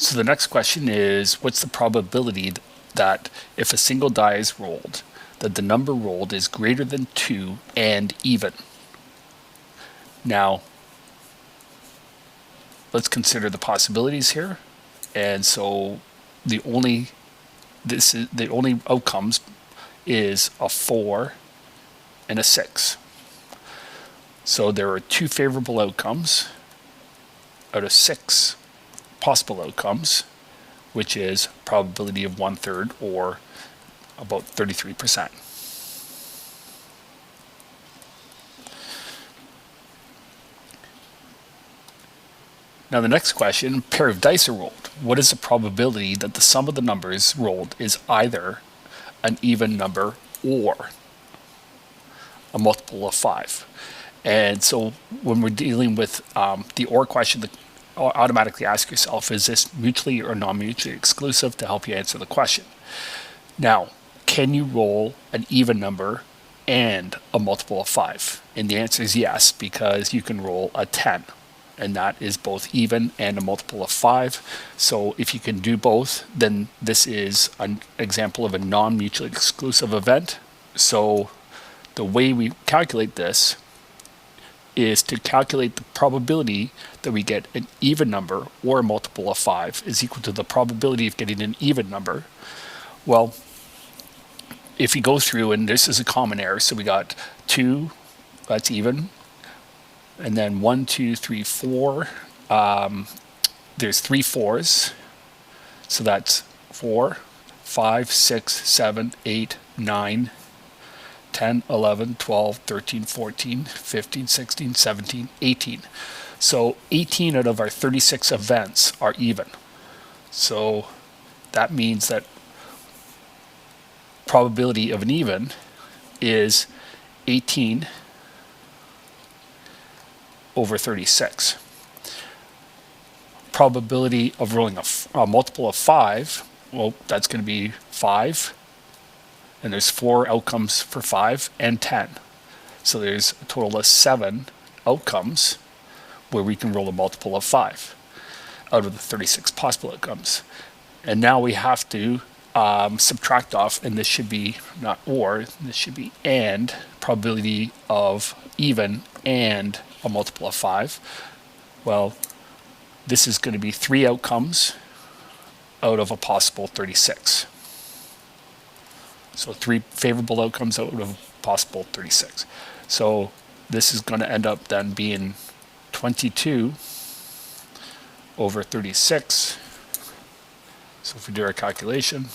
So the next question is, what's the probability that if a single die is rolled, that the number rolled is greater than 2 and even? Now, let's consider the possibilities here. And so the only outcomes is a 4 and a 6. So there are 2 favorable outcomes out of 6 possible outcomes, which is probability of 1/3, or about 33%. Now the next question, pair of dice are rolled. What is the probability that the sum of the numbers rolled is either an even number or a multiple of 5? And so when we're dealing with the OR question, automatically ask yourself, is this mutually or non-mutually exclusive, to help you answer the question. Now, can you roll an even number and a multiple of 5? And the answer is yes, because you can roll a 10, and that is both even and a multiple of 5. So if you can do both, then this is an example of a non-mutually exclusive event. So the way we calculate this is to calculate the probability that we get an even number or a multiple of 5 is equal to the probability of getting an even number. Well, if you go through, and this is a common error, so we got 2, that's even, and then 1, 2, 3, 4. There's 3 4s, so that's 4, 5, 6, 7, 8, 9, 10, 11, 12, 13, 14, 15, 16, 17, 18. So 18 out of our 36 events are even. So that means that probability of an even is 18 over 36. Probability of rolling a multiple of 5, well, that's going to be 5. And there's 4 outcomes for 5 and 10. So there's a total of 7 outcomes where we can roll a multiple of 5 out of the 36 possible outcomes. And now we have to subtract off, and this should be not or, this should be and, probability of even and a multiple of 5. Well, this is going to be 3 outcomes out of a possible 36. So 3 favorable outcomes out of possible 36. So this is going to end up then being 22 over 36. So if we do our calculation,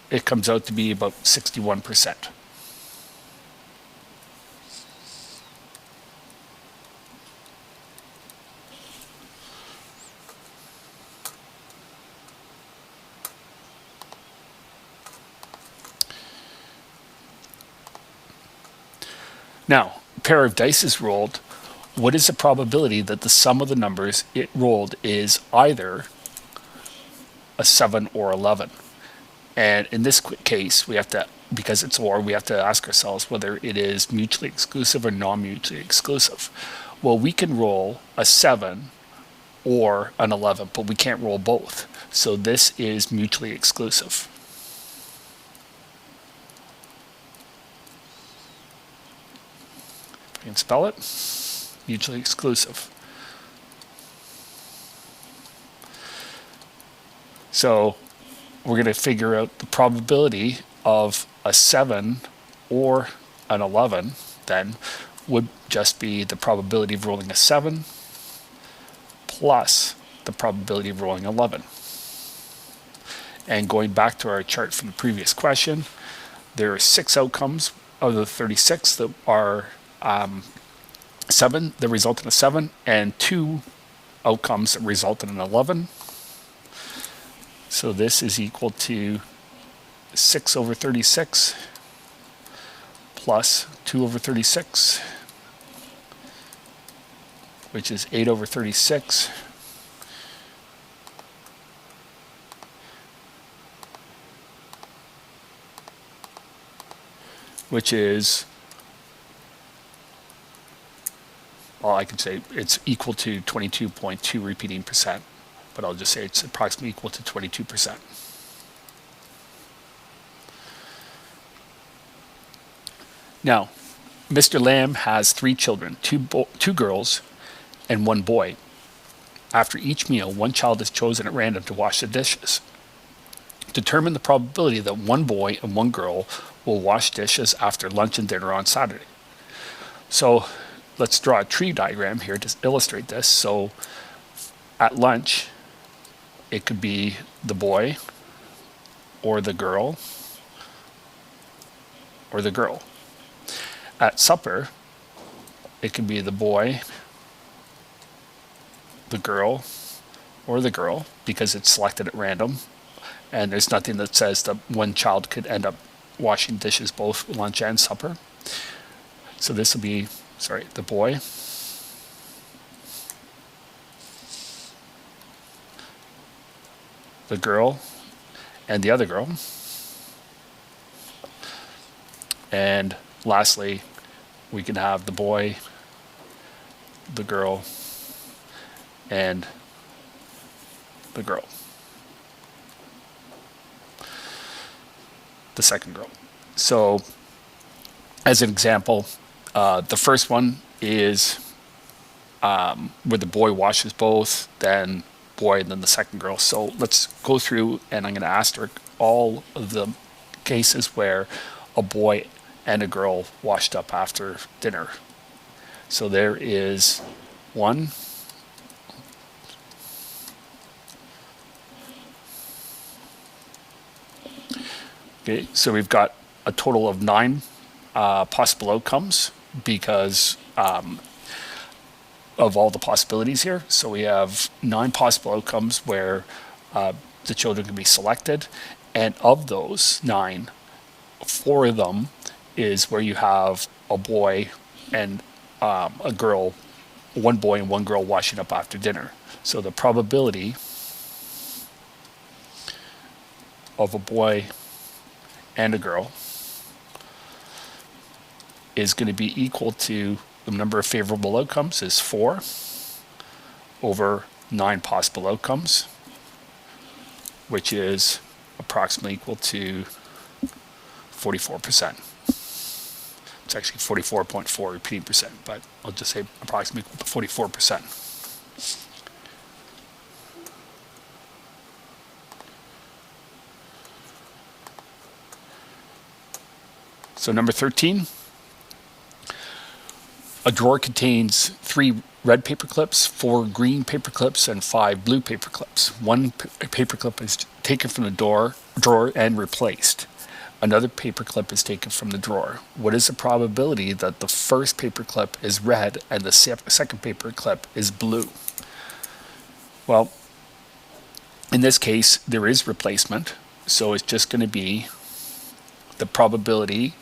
it comes out to be about 61%. Now, a pair of dice is rolled. What is the probability that the sum of the numbers it rolled is either a 7 or 11? And in this case, we have to, because it's or, we have to ask ourselves whether it is mutually exclusive or non-mutually exclusive. Well, we can roll a 7 or an 11, but we can't roll both. So this is mutually exclusive. We can spell it, mutually exclusive. So we're going to figure out the probability of a 7 or an 11 then would just be the probability of rolling a 7 plus the probability of rolling 11. And going back to our chart from the previous question, there are 6 outcomes out of the 36 that are 7 that result in a 7, and 2 outcomes that result in an 11. So this is equal to 6 over 36 plus 2 over 36, which is 8 over 36, which is, well, I could say it's equal to 22.2 repeating percent, but I'll just say it's approximately equal to 22%. Now, Mr. Lamb has 3 children, two girls and 1 boy. After each meal, 1 child is chosen at random to wash the dishes. Determine the probability that 1 boy and 1 girl will wash dishes after lunch and dinner on Saturday. So let's draw a tree diagram here to illustrate this. So at lunch, it could be the boy or the girl or the girl. At supper, it could be the boy, the girl, or the girl, because it's selected at random. And there's nothing that says that 1 child could end up washing dishes both lunch and supper. So this will be, the boy, the girl, and the other girl. And lastly, we can have the boy, the girl, and the girl. The second girl. So as an example, the first one is where the boy washes both, then boy, and then the second girl. So let's go through, and I'm going to asterisk all of the cases where a boy and a girl washed up after dinner. So there is 1, okay, so we've got a total of 9 possible outcomes because of all the possibilities here. So we have 9 possible outcomes where the children can be selected, and of those 9, 4 of them is where you have a boy and a girl, 1 boy and 1 girl washing up after dinner. So the probability of a boy and a girl is going to be equal to the number of favorable outcomes is 4 over 9 possible outcomes, which is approximately equal to 44%. It's actually 44.4 repeating percent, but I'll just say approximately equal to 44%. So number 13, a drawer contains 3 red paper clips, 4 green paper clips, and 5 blue paper clips. 1 paper clip is taken from the drawer and replaced. Another paper clip is taken from the drawer. What is the probability that the first paper clip is red and the second paper clip is blue? Well, in this case, there is replacement, so it's just going to be the probability.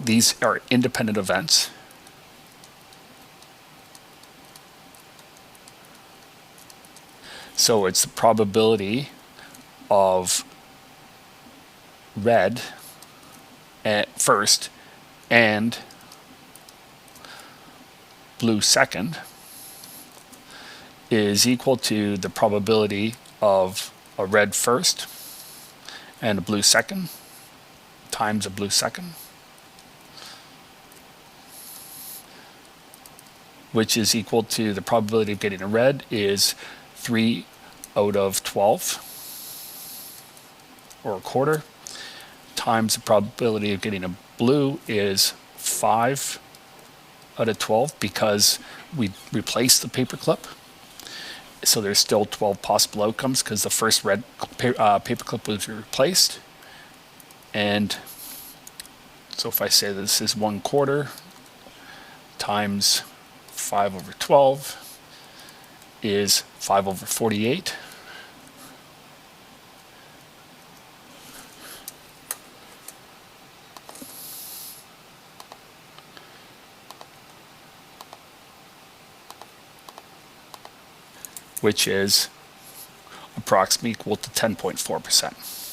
These are independent events. So it's the probability of red at first and blue second is equal to the probability of a red first and a blue second times a blue second, which is equal to the probability of getting a red is 3 out of 12, or a quarter, times the probability of getting a blue is 5 out of 12 because we replaced the paper clip. So there's still 12 possible outcomes because the first red paper clip was replaced. And so if I say this is 1/4 times 5 over 12 is 5 over 48. Which is approximately equal to 10.4%.